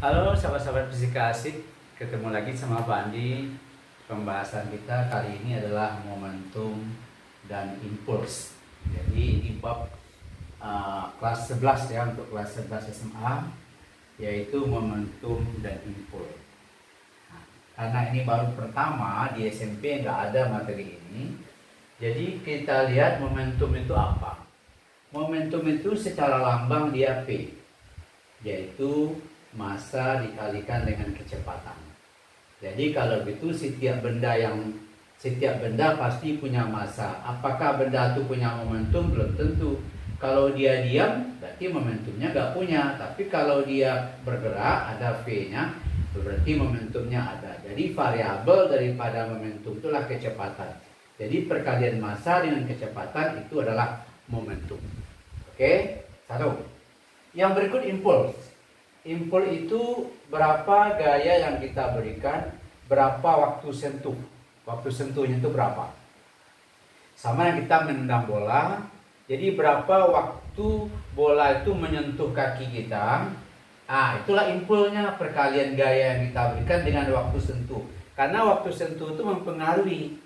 Halo sahabat-sahabat fisika asik, ketemu lagi sama Pak Andi. Pembahasan kita kali ini adalah momentum dan impuls. Jadi ini bab kelas 11 ya, untuk kelas 11 SMA, yaitu momentum dan impuls. Nah, karena ini baru pertama di SMP, nggak ada materi ini, jadi kita lihat momentum itu apa. Momentum itu secara lambang dia P, yaitu massa dikalikan dengan kecepatan. Jadi kalau gitu setiap benda pasti punya massa. Apakah benda itu punya momentum? Belum tentu. Kalau dia diam berarti momentumnya nggak punya. Tapi kalau dia bergerak ada V-nya, berarti momentumnya ada. Jadi variabel daripada momentum itulah kecepatan. Jadi perkalian massa dengan kecepatan itu adalah momentum. Oke, satu. Yang berikut impuls. Impuls itu berapa gaya yang kita berikan, berapa waktu sentuh. Waktu sentuhnya itu berapa. Sama yang kita menendang bola. Jadi berapa waktu bola itu menyentuh kaki kita. Itulah impulsnya, perkalian gaya yang kita berikan dengan waktu sentuh. Karena waktu sentuh itu mempengaruhi.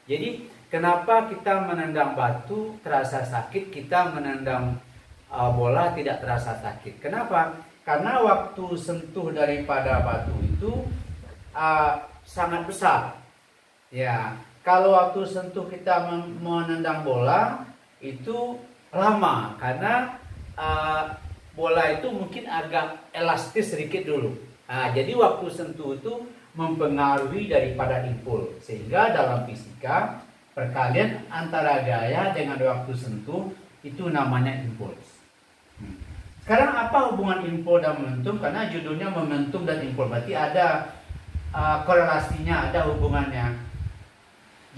Jadi kenapa kita menendang batu terasa sakit, kita menendang bola tidak terasa sakit. Kenapa? Karena waktu sentuh daripada batu itu sangat besar. Ya, kalau waktu sentuh kita menendang bola itu lama karena bola itu mungkin agak elastis sedikit dulu. Jadi waktu sentuh itu mempengaruhi daripada impuls. Sehingga dalam fisika perkalian antara gaya dengan waktu sentuh itu namanya impuls. Sekarang apa hubungan impuls dan momentum? Karena judulnya momentum dan impuls, berarti ada korelasinya, ada hubungannya.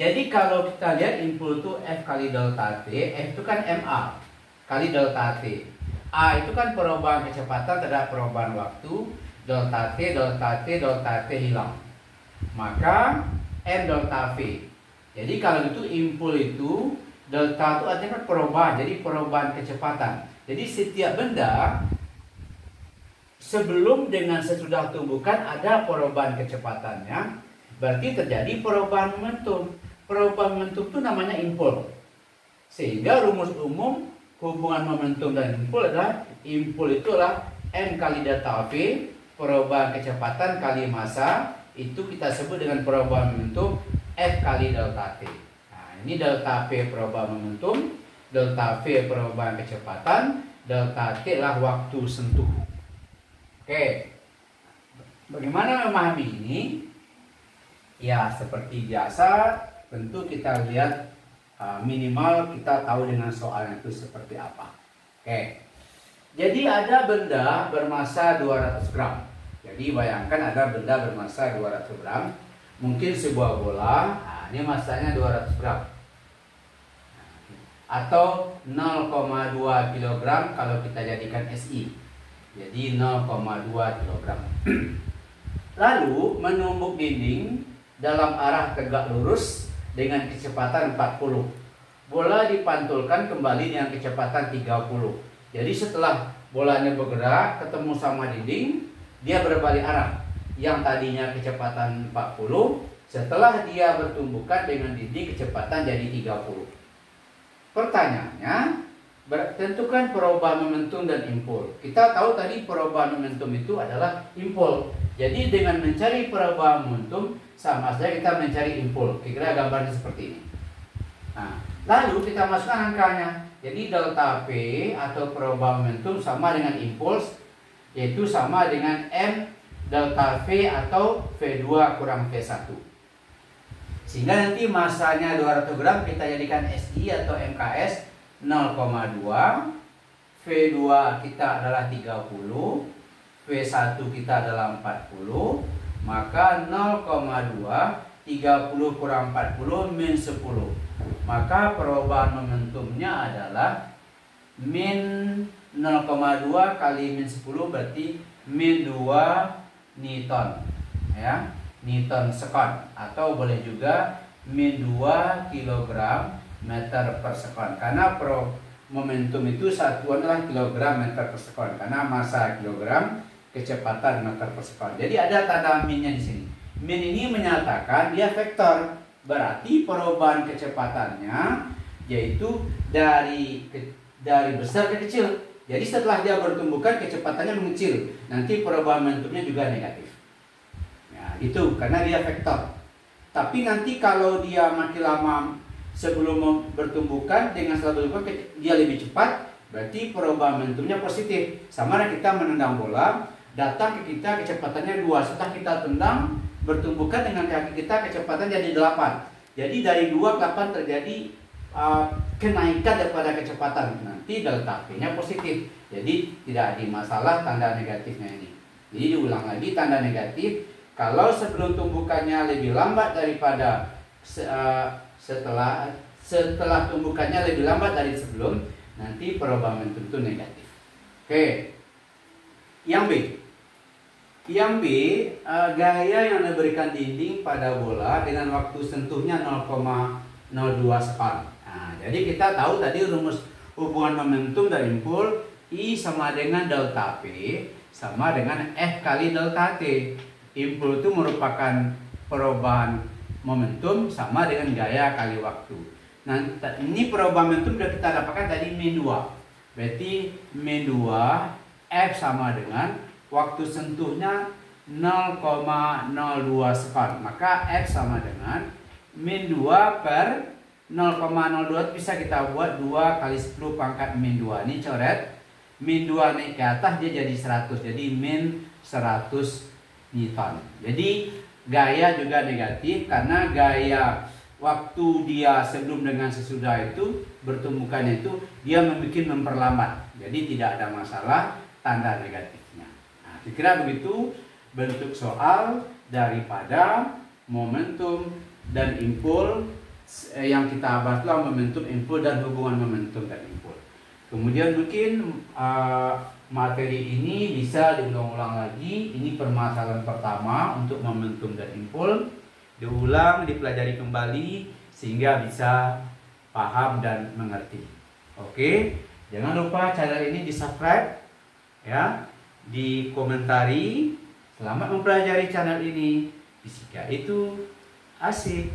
Jadi kalau kita lihat impuls itu F kali delta T, F itu kan MA kali delta T. A itu kan perubahan kecepatan terhadap perubahan waktu, delta T, delta T, delta T hilang. Maka M delta V. Jadi kalau itu impuls itu, delta itu artinya kan perubahan, jadi perubahan kecepatan. Jadi setiap benda sebelum dengan sesudah tumbukan ada perubahan kecepatannya, berarti terjadi perubahan momentum. Perubahan momentum itu namanya impuls. Sehingga rumus umum hubungan momentum dan impuls adalah impuls itulah M kali delta V, perubahan kecepatan kali massa, itu kita sebut dengan perubahan momentum F kali delta T. Nah, ini delta V perubahan momentum, delta V perubahan kecepatan, delta T lah waktu sentuh. Oke, bagaimana memahami ini? Ya, seperti biasa, tentu kita lihat minimal kita tahu dengan soalnya itu seperti apa. Oke, jadi ada benda bermassa 200 gram. Jadi bayangkan ada benda bermassa 200 gram. Mungkin sebuah bola, ini massanya 200 gram. Atau 0,2 kg kalau kita jadikan SI. Jadi 0,2 kg. Lalu menumbuk dinding dalam arah tegak lurus dengan kecepatan 40. Bola dipantulkan kembali dengan kecepatan 30. Jadi setelah bolanya bergerak ketemu sama dinding, dia berbalik arah. Yang tadinya kecepatan 40, setelah dia bertumbukan dengan dinding kecepatan jadi 30. Pertanyaannya, tentukan perubahan momentum dan impuls. Kita tahu tadi perubahan momentum itu adalah impuls. Jadi dengan mencari perubahan momentum sama saja kita mencari impuls. Kira-kira gambarnya seperti ini. Nah, lalu kita masukkan angkanya. Jadi delta P atau perubahan momentum sama dengan impuls, yaitu sama dengan M delta V atau V2 kurang V1. Sehingga nanti massanya 200 gram kita jadikan SI atau MKS 0,2, V2 kita adalah 30, V1 kita adalah 40, maka 0,2 30 kurang 40 min 10. Maka perubahan momentumnya adalah min 0,2 kali min 10 berarti min 2 Newton ya. Newton sekon, atau boleh juga min 2 kg meter per sekon, karena momentum itu satuan adalah kilogram meter per sekon, karena massa kilogram, kecepatan meter per second. Jadi ada tanda min-nya di sini. Min ini menyatakan dia vektor, berarti perubahan kecepatannya yaitu dari besar ke kecil. Jadi setelah dia bertumbukan kecepatannya mengecil, nanti perubahan momentumnya juga negatif. Nah, itu karena dia vektor. Tapi nanti kalau dia makin lama sebelum bertumbukan dengan setelah bertumbukan dia lebih cepat, berarti perubahan momentumnya positif. Sama dengan kita menendang bola, datang ke kita kecepatannya 2, setelah kita tendang bertumbukan dengan kaki kita kecepatan jadi 8. Jadi dari 2 ke 8 terjadi kenaikan daripada kecepatan, nanti delta P-nya positif. Jadi tidak ada masalah tanda negatifnya ini. Jadi diulang lagi tanda negatif kalau sebelum tumbukannya lebih lambat daripada setelah tumbukannya lebih lambat dari sebelum, nanti perubahan momentum itu negatif. Oke. Yang B. Yang B, gaya yang diberikan dinding pada bola dengan waktu sentuhnya 0,02 sekon. Nah, jadi kita tahu tadi rumus hubungan momentum dan impul I sama dengan delta P sama dengan F kali delta T. Impul itu merupakan perubahan momentum sama dengan gaya kali waktu. Nah, ini perubahan momentum sudah kita dapatkan tadi min 2. Berarti min 2 F sama dengan waktu sentuhnya 0,02 sekon. Maka F sama dengan min 2 per 0,02 bisa kita buat 2 kali 10 pangkat min 2. Ini coret. Min 2 naik ke atas dia jadi 100. Jadi min 100 Newton. Jadi gaya juga negatif karena gaya waktu dia sebelum dengan sesudah itu bertumbukannya itu dia memperlambat. Jadi tidak ada masalah tanda negatifnya. Nah, kira begitu bentuk soal daripada momentum dan impul yang kita bahas lah, momentum, impul, dan hubungan momentum dan impul. Kemudian mungkin materi ini bisa diulang-ulang lagi. Ini permasalahan pertama untuk momentum dan impul. Diulang, dipelajari kembali sehingga bisa paham dan mengerti. Oke, jangan lupa channel ini di subscribe ya, di komentari. Selamat mempelajari channel ini. Fisika itu asik.